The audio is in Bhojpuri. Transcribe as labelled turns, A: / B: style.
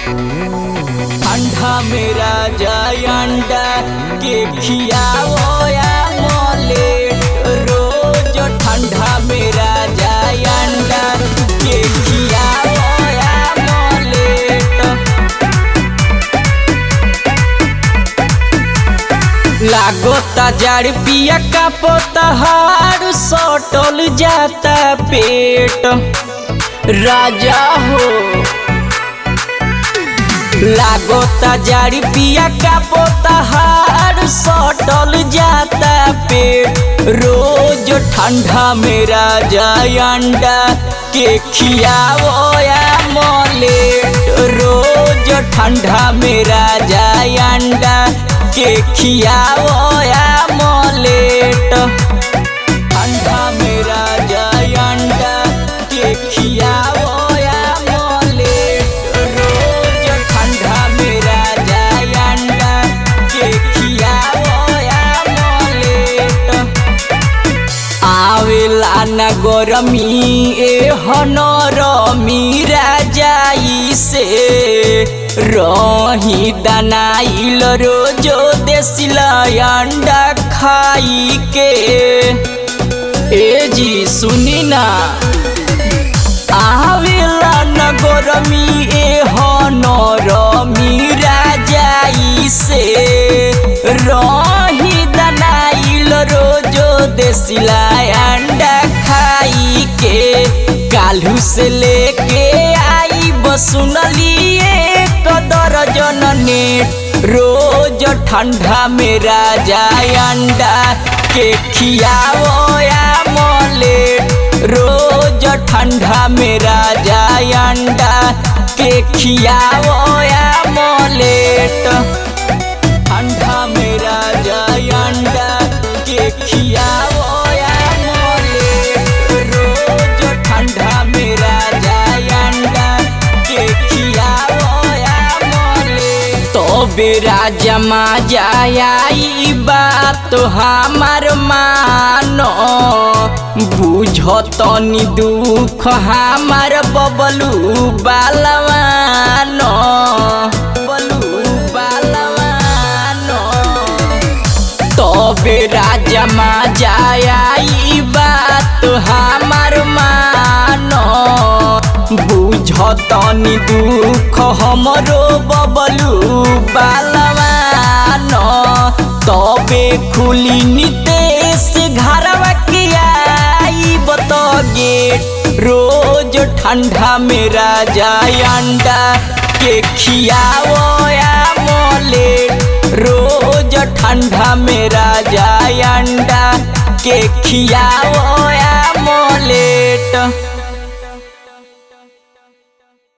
A: ठंडा मेरा जाय अंडा के खियाओ या मलेट, रोज ठंडा मेरा जाय अंडा के खियाओ या मलेट। लागोता जड़ पिया का पोतहार सटल जाता पेट, राजा हो लागोता जड़ पिया का पोतहार सटल जाता पेट, रोज ठंडा मेरा जाय अंडा के खियाओ या मलेट, रोज ठंडा मेरा जाय अंडा के खियाओ या मलेट। ठंडा मेरा जाय अंडा के खियाओ या मलेट, रोज ठंडा मेरा जाय अंडा के खियाओ या मलेट। आवेला न गरमी एहन रमी राजाई से, रही दनाइल रोजो देसिला अंडा खाई के। ए जी सुनी ना, आवेला न गरमी एहन रमी राजाई से, रही दनाइल रोजो देसिला अंडा खाई के। काल्हू से लेके आई बसुनली एक दर्जन नेट, रोज ठंडा मेरा जाय अंडा के खियाओ या मलेट, रोज ठंडा मेरा जाय अंडा के खियाओ या मलेट। ठंडा मेरा जाय अंडा के खियाओ या मलेट, रोज ठंडा मेरा जाय अंडा के खियाओ या मलेट। तो बेरा जमा जाई बात हमार मानो, बुझतनी दुख हमार बबलू बालवानो, बबलू बालवानो। तबे राजमा जाई बात हमार मानो, बुझतनी दुख हमरो बबलू बालवानो। तबे खुली नितेश घरवा के आई बत गेट, रोज ठंडा मेरा जाय अंडा के खियाओ या मलेट, रोज ठंडा मेरा जाय अंडा के खियाओ या